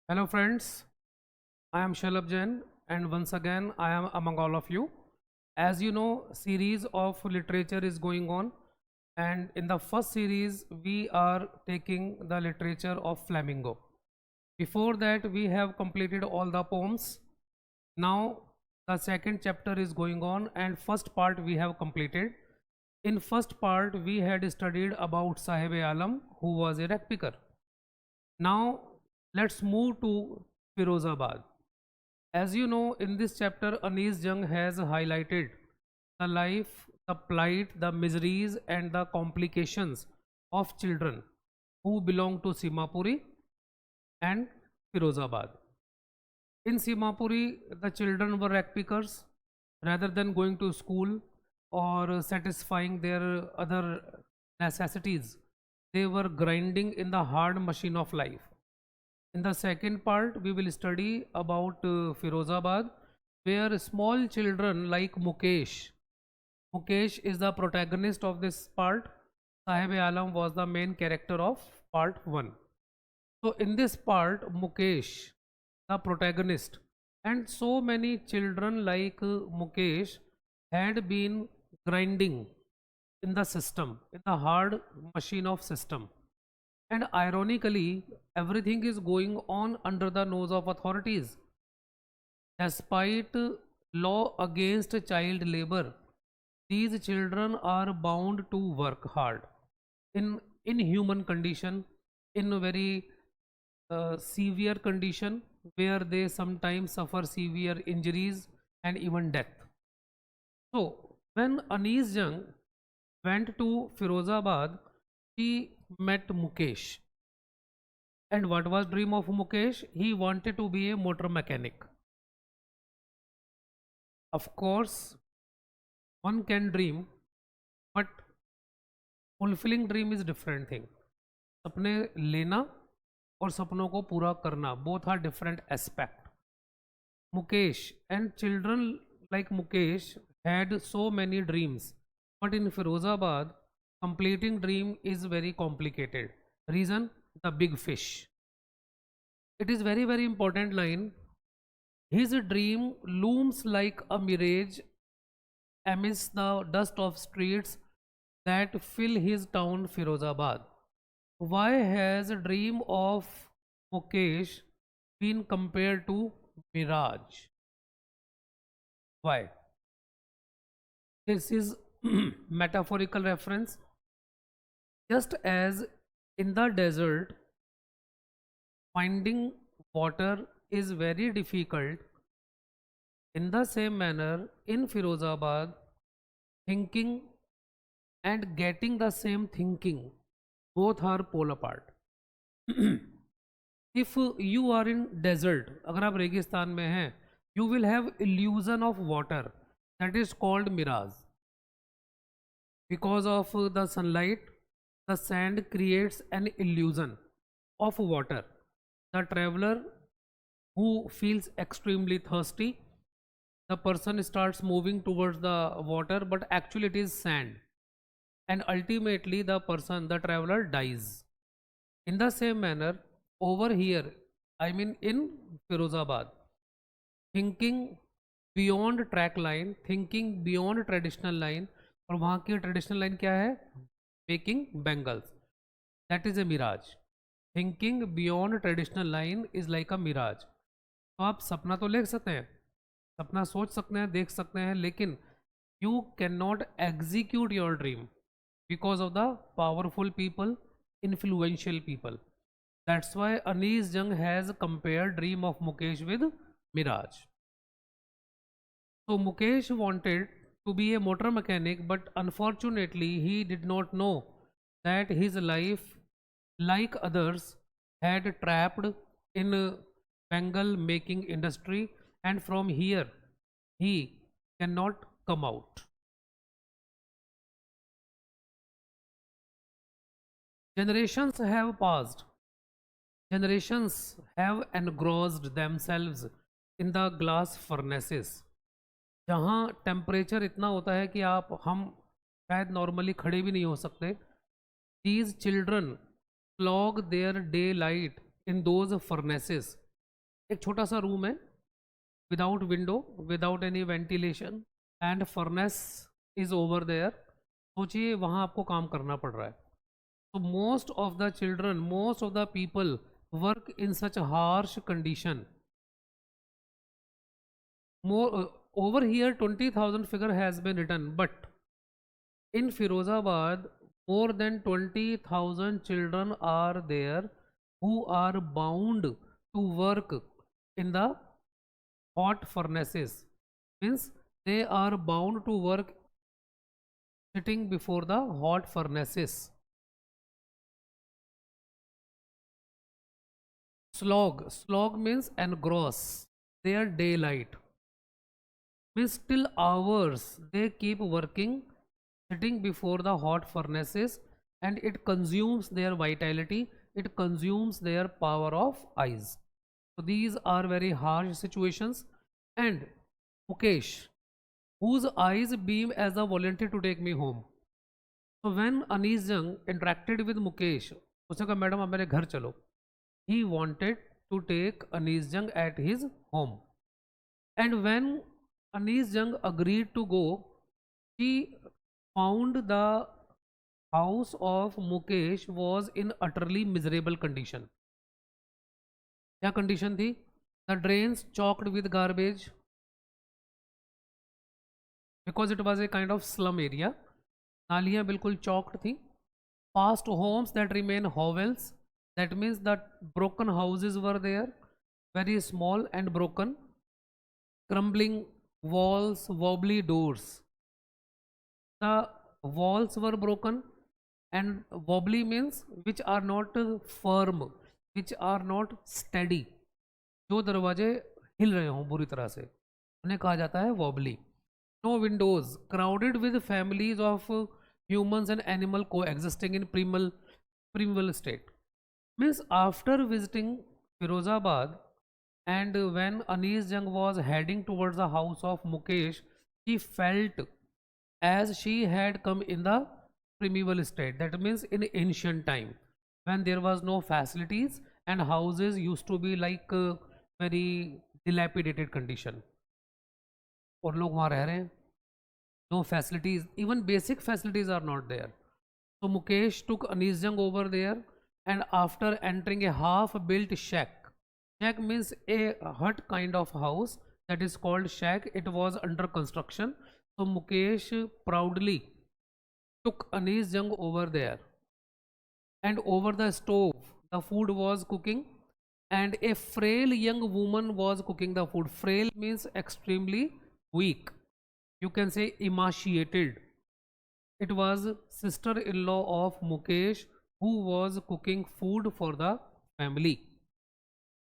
Hello friends, I am Shalabh Jain and once again I am among all of you. As you know, series of literature is going on, and in the first series we are taking the literature of Flamingo. Before that we have completed all the poems. Now the second chapter is going on and first part we have completed. In first part we had studied about Sahib-e-Alam, who was a rag picker. Now let's move to Firozabad. As you know, in this chapter, Anis Jung has highlighted the life, the plight, the miseries, and the complications of children who belong to Simapuri and Firozabad. In Simapuri, the children were rag pickers. Rather than going to school or satisfying their other necessities, they were grinding in the hard machine of life. In the second part, we will study about Firozabad, where small children like Mukesh. Mukesh is the protagonist of this part. Sahib-e-Alam was the main character of part 1. So in this part, Mukesh, the protagonist, and so many children like Mukesh had been grinding in the system, in the hard machine of system. And ironically, everything is going on under the nose of authorities. Despite law against child labor, these children are bound to work hard in inhuman condition, in a very severe condition where they sometimes suffer severe injuries and even death. So when Anis Jung went to Firozabad, she met Mukesh. And what was dream of Mukesh? He wanted to be a motor mechanic. Of course, one can dream, but fulfilling dream is different thing. सपने लेना और सपनों को पूरा करना, both are different aspect. Mukesh and children like Mukesh had so many dreams, but in Firozabad, completing dream is very complicated. Reason, the big fish. It is very important line. His dream looms like a mirage amidst the dust of streets that fill his town Firozabad. Why has a dream of Mukesh been compared to mirage? Why? This is metaphorical reference. Just as in the desert, finding water is very difficult, in the same manner, in Firozabad, thinking and getting the same thinking, both are pole apart. If you are in desert, अगर आप रेगिस्तान में हैं, you will have illusion of water, that is called mirage. Because of the sunlight, the sand creates an illusion of water. The traveler who feels extremely thirsty, the person starts moving towards the water, but actually it is sand. And ultimately the person, the traveler, dies. In the same manner, over here, I mean in Firozabad, thinking beyond track line, thinking beyond traditional line, और वहाँ की traditional line क्या है? Making bangles, that is a mirage. Thinking beyond traditional line is like a mirage. तो आप सपना तो लिख सकते हैं, सपना सोच सकते हैं, देख सकते हैं, लेकिन you can not execute your dream because of the powerful people, influential people. That's why Anees Jung has compare dream of Mukesh with Miraj. So Mukesh wanted to be a motor mechanic, but unfortunately he did not know that his life, like others, had trapped in bangle making industry, and from here he cannot come out. Generations have passed. Generations have engrossed themselves in the glass furnaces. जहाँ temperature इतना होता है कि आप हम शायद normally खड़े भी नहीं हो सकते. These children slog their daylight in those furnaces एक छोटा सा रूम है, without window, without any ventilation, and furnace is over there. सोचिए वहाँ आपको काम करना पड़ रहा है। तो most of the children, most of the people work in such harsh condition. More over here 20,000 figure has been written, but in Firozabad more than 20,000 children are there who are bound to work in the hot furnaces. Means they are bound to work sitting before the hot furnaces. Slog means engross their daylight, means till hours they keep working sitting before the hot furnaces, and it consumes their vitality, it consumes their power of eyes. So these are very harsh situations. And Mukesh, whose eyes beam as a volunteer to take me home. So when Anis Jung interacted with Mukesh, उसने कहा madam आप मेरे घर चलो, he wanted to take Anis Jung at his home. And when Anis Jung agreed to go, she found the house of Mukesh was in utterly miserable condition. क्या condition थी? The drains choked with garbage, because it was a kind of slum area. नालियाँ बिल्कुल चौकड थी. Past homes that remain hovels, that means that broken houses were there, very small and broken. Crumbling walls, wobbly doors. The walls were broken, and wobbly means which are not firm, which are not steady. जो दरवाजे हिल रहे हों बुरी तरह से उन्हें कहा जाता है wobbly. No windows, crowded with families of humans and animal coexisting in primal state. Means after visiting Firozabad, and when Anis Jung was heading towards the house of Mukesh, she felt as she had come in the primeval state. That means in ancient time, when there was no facilities and houses used to be like very dilapidated condition. और लोग वहाँ रह रहे हैं, no facilities, even basic facilities are not there. So Mukesh took Anis Jung over there, and after entering a half-built shack, shack means a hut kind of house, that is called shack. It was under construction. So Mukesh proudly took Anis Jung over there, and over the stove the food was cooking, and a frail young woman was cooking the food. Frail means extremely weak, you can say emaciated. It was sister-in-law of Mukesh who was cooking food for the family.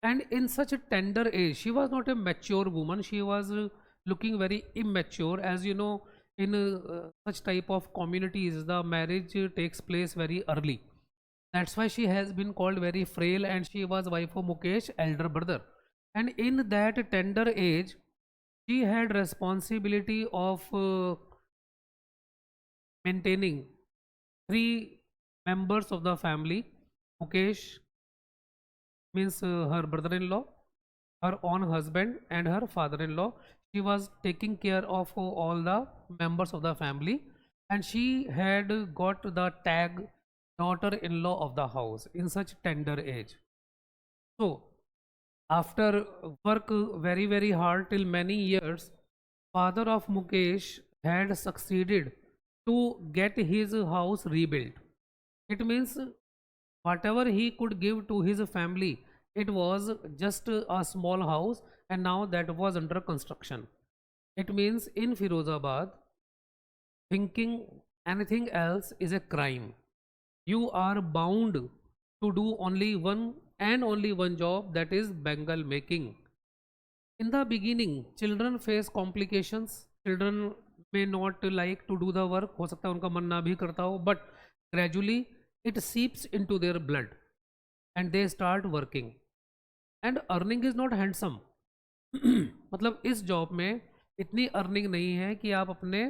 And in such a tender age, she was not a mature woman, she was looking very immature. As you know, in such type of communities the marriage takes place very early. That's why she has been called very frail, and she was wife of Mukesh elder brother. And in that tender age she had responsibility of maintaining 3 members of the family. Mukesh means her brother-in-law, her own husband, and her father-in-law. She was taking care of all the members of the family, and she had got the tag daughter-in-law of the house in such tender age. So after work very hard till many years, father of Mukesh had succeeded to get his house rebuilt. It means whatever he could give to his family, it was just a small house, and now that was under construction. It means in Firozabad, thinking anything else is a crime. You are bound to do only one job, that is Bengal making. In the beginning, children face complications. Children may not like to do the work. हो सकता है उनका मन ना भी करता हो, but gradually it seeps into their blood, and they start working. And earning is not handsome. मतलब इस जॉब में इतनी अर्निंग नहीं है कि आप अपने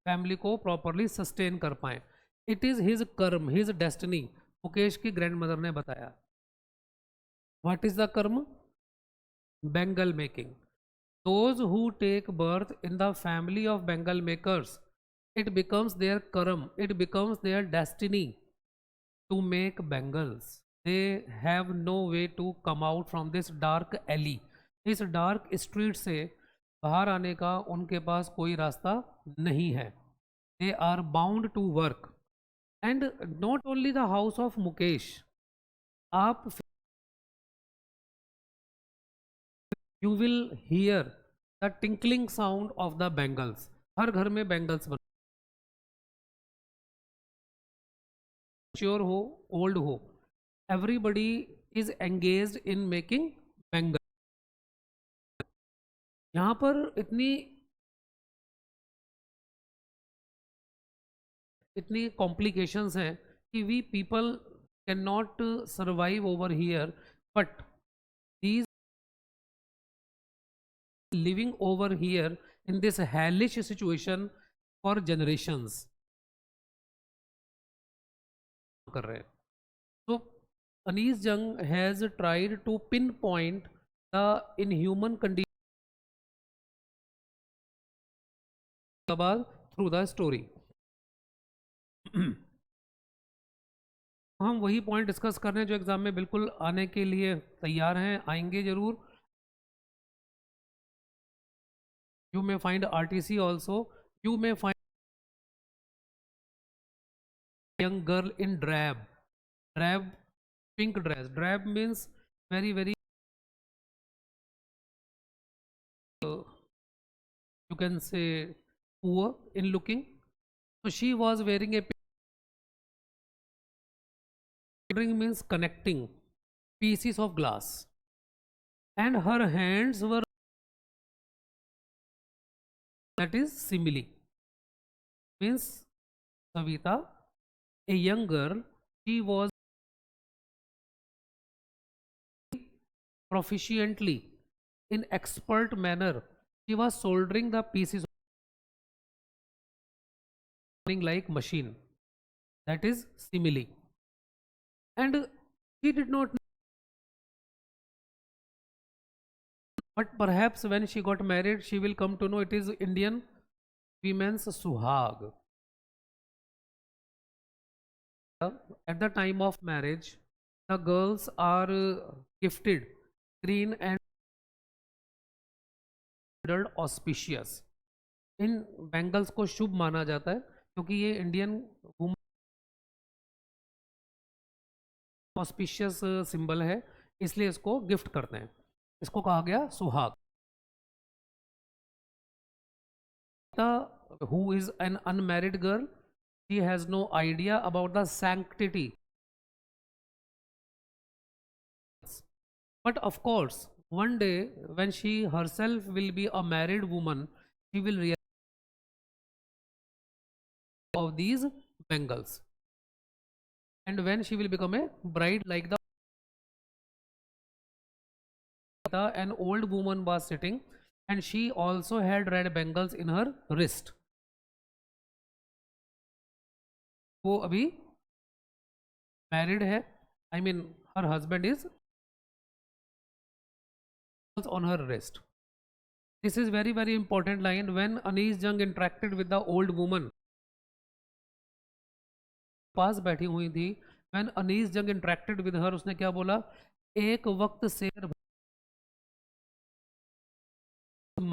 फैमिली को प्रॉपरली सस्टेन कर पाएँ. इट इज़ हिज कर्म, हिज डेस्टिनी. मुकेश की ग्रैंड मदर ने बताया. व्हाट इज द कर्म? Bengal making. Those who take birth in the family of Bengal makers, it becomes their karam, it becomes their destiny to make bangles. They have no way to come out from this dark alley. इस dark street से बाहर आने का उनके पास कोई रास्ता नहीं है. They are bound to work. And not only the house of Mukesh, आप you will hear the tinkling sound of the bangles. हर घर में bangles बन, mature हो, old हो, everybody is engaged in making bangles. यहाँ पर इतनी कॉम्प्लिकेशंस हैं कि we people can not survive over here, but these living over here in this hellish situation for generations कर रहे हैं. So Anees Jung has tried to pinpoint the inhuman condition through the story. हम वही point discuss कर रहे हैं जो exam में बिल्कुल आने के लिए तैयार हैं, आएंगे जरूर. You may find RTC also. You may find young girl in drab pink dress. Drab means very very you can say poor in looking. So she was wearing a ring, means connecting pieces of glass, and her hands were, that is simile, means Savita, a young girl, she was proficiently in expert manner, she was soldering the pieces like machine, that is simile. And she did not, but perhaps when she got married she will come to know it is Indian women's suhag. At the time of marriage the girls are gifted green and considered auspicious. In bangles को शुभ माना जाता है क्योंकि ये Indian woman auspicious symbol है, इसलिए इसको gift करते हैं. इसको कहा गया सुहाग. Who is an unmarried girl, she has no idea about the sanctity, but of course one day when she herself will be a married woman she will realize of these bangles, and when she will become a bride like the an old woman was sitting and she also had red bangles in her wrist. वो अभी married है, I mean her husband is on her wrist. This is very very important line. When Anees Jung interacted with the old woman, पास बैठी हुई थी, when Anees Jung interacted with her, उसने क्या बोला, एक वक्त शेर.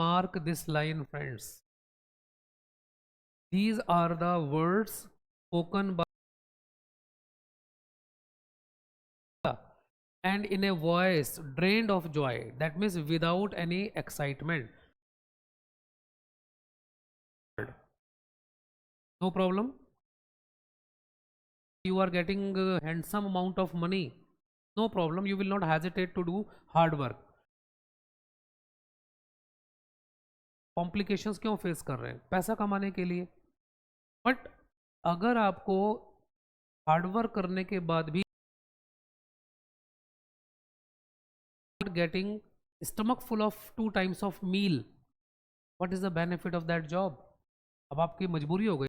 Mark this line friends, these are the words spoken by and in a voice drained of joy, that means without any excitement. No problem, you are getting a handsome amount of money, no problem, you will not hesitate to do hard work. Complications क्यों face कर रहे हैं? पैसा कमाने के लिए. But अगर आपको हार्डवर्क करने के बाद भी getting stomach full of 2 times of meal, what is the benefit of that job? अब आपकी मजबूरी हो गई.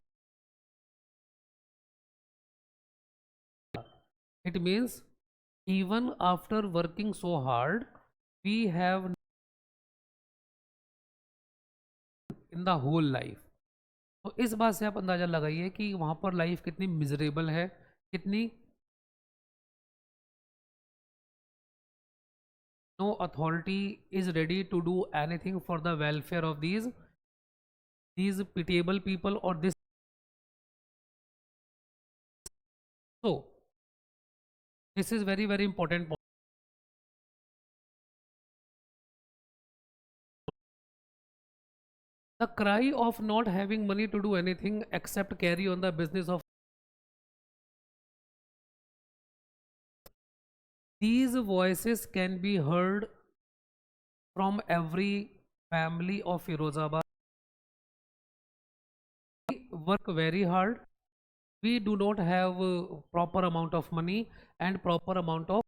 It means even after working so hard we have in the whole life. तो इस बात से आप अंदाजा लगाइए कि वहां पर लाइफ कितनी मिजरेबल है, कितनी no authority is ready to do anything for the welfare of these pitiable people or this. So this is very very important point. The cry of not having money to do anything except carry on the business of these voices can be heard from every family of Firozabad. We work very hard. We do not have proper amount of money and proper amount of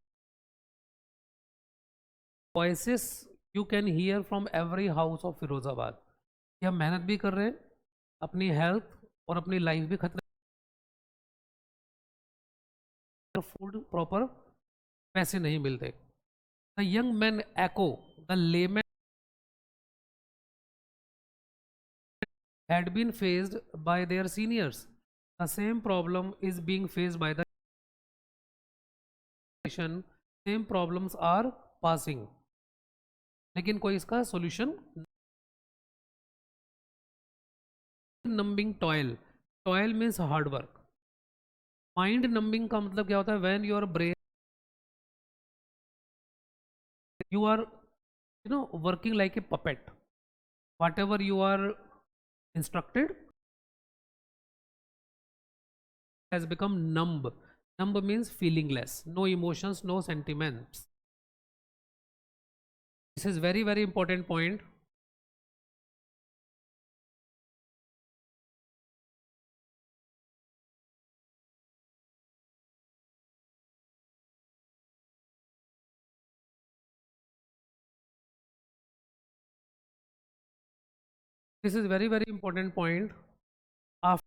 voices you can hear from every house of Firozabad. कि हम मेहनत भी कर रहे हैं, अपनी health और अपनी लाइफ भी खतरे, फूड प्रॉपर पैसे नहीं मिलते। The young man echo the layman had been faced by their seniors. The same problem is being faced by the generation. Same problems are passing. लेकिन कोई इसका solution. Numbing toil, toil means hard work. Mind numbing का मतलब क्या होता है? When your brain you are working like a puppet, whatever you are instructed has become numb. Numb means feelingless, no emotions, no sentiments. This is very very important point. This is very very important point. After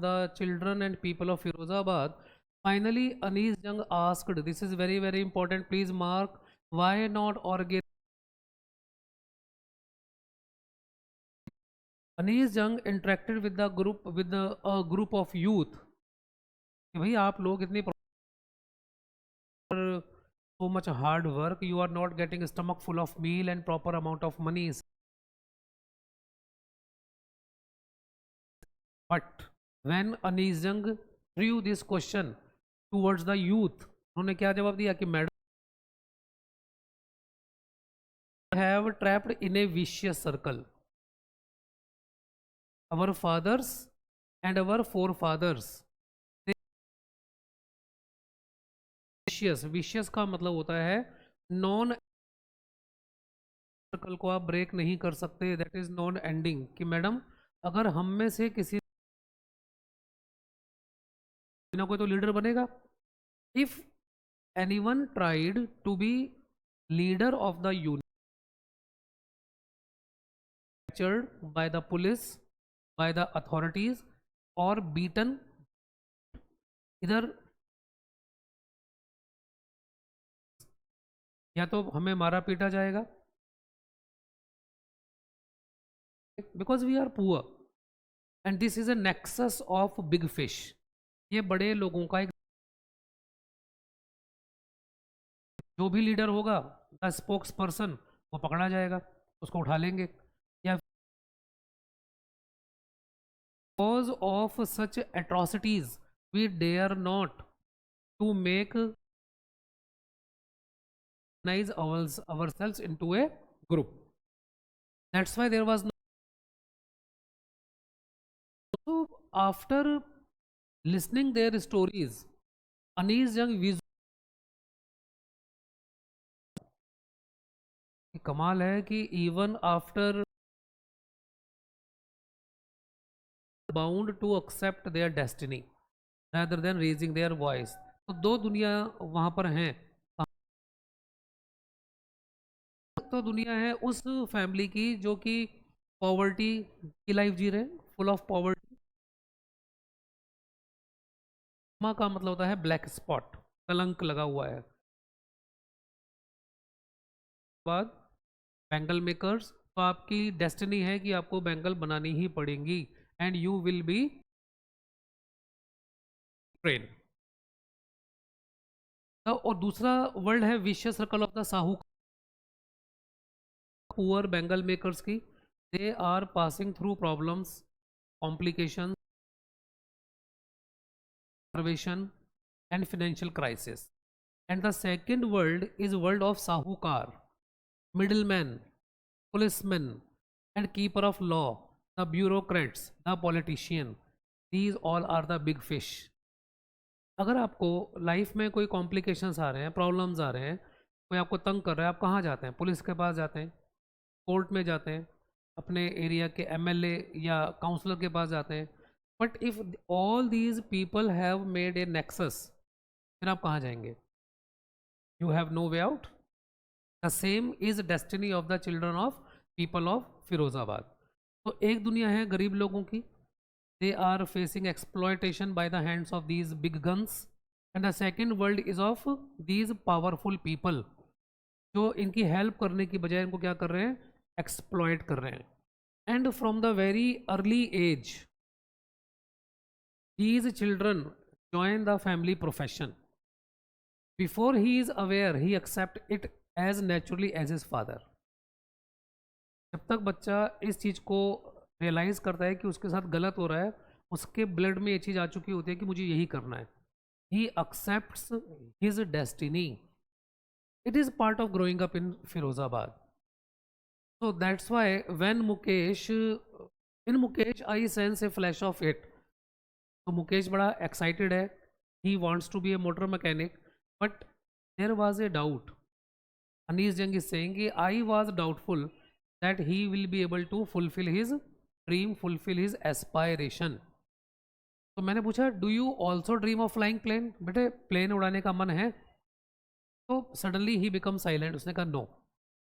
the children and people of Firozabad, finally Anis Jung asked, this is very very important, please mark, why not organize? Anis Jung interacted with the group, with a group of youth कि भाई आप लोग इतनी so much hard work, you are not getting a stomach full of meal and proper amount of money. But when Anis Jung threw this question towards the youth, उन्होंने क्या जवाब दिया कि madam have trapped in a vicious circle. Our fathers and our forefathers. Vicious, vicious का मतलब होता है non circle को आप ब्रेक नहीं कर सकते, दैट इज नॉन एंडिंग। कि मैडम अगर हम में से किसी ना कोई तो लीडर बनेगा। If anyone tried to be leader of the unit by the police, by the authorities or beaten, इधर या तो हमें मारा पीटा जाएगा because we are poor and this is a nexus of big fish. ये बड़े लोगों का एक, जो भी लीडर होगा द स्पोक्स पर्सन, वो पकड़ा जाएगा, उसको उठा लेंगे। या because of such atrocities we dare not to make ourselves into a group. That's why there was no. So after listening their stories, Anis Jung कमाल है कि even after bound to accept their destiny rather than raising their voice. तो दो दुनिया वहां पर हैं। तो दुनिया है उस फैमिली की जो कि पॉवर्टी की लाइफ जी रहे, फुल ऑफ पॉवर्टी। माँ का मतलब होता है ब्लैक स्पॉट, कलंक लगा हुआ है। बाद बैंगल मेकर्स, तो आपकी डेस्टिनी है कि आपको बैंगल बनानी ही पड़ेंगी and you will be train. और दूसरा वर्ड है विशियस सर्कल ऑफ द साहू, पुअर बैंगल मेकर्स की, they are passing through problems, complication, starvation and financial crisis. And the second world is world of sahukar, middleman, policeman and keeper of law, the bureaucrats, the politician. These all are the big fish. अगर आपको life में कोई complications आ रहे हैं, problems आ रहे हैं, कोई आपको तंग कर रहा है, आप कहाँ जाते हैं? पुलिस के पास जाते हैं, कोर्ट में जाते हैं, अपने एरिया के एमएलए या काउंसलर के पास जाते हैं। But if all these people have made a nexus, फिर आप कहाँ जाएंगे? You have no way out. The same is destiny of the children of people of Firozabad. तो एक दुनिया है गरीब लोगों की, they are facing exploitation by the hands of these big guns, and the second world is of these powerful people, जो इनकी help करने की बजाय इनको क्या कर रहे हैं? एक्सप्लॉयट कर रहे हैं। And from the very early age these children join the family profession. Before he is aware, he accept it as naturally as his father. जब तक बच्चा इस चीज़ को रियलाइज करता है कि उसके साथ गलत हो रहा है, उसके ब्लड में ये चीज़ आ चुकी होती है कि मुझे यही करना है, he accepts his destiny. It is part of growing up in Firozabad. So that's why when in Mukesh I sense a flash of it. तो मुकेश बड़ा एक्साइटेड है, he wants to be a motor mechanic, but there was a doubt. Anees Jung is saying कि I was doubtful that he will be able to fulfil his dream, fulfil his aspiration. तो मैंने पूछा, do you also dream of flying plane? बेटे plane उड़ाने का मन है? तो सडनली ही बिकम साइलेंट, उसने कहा नो,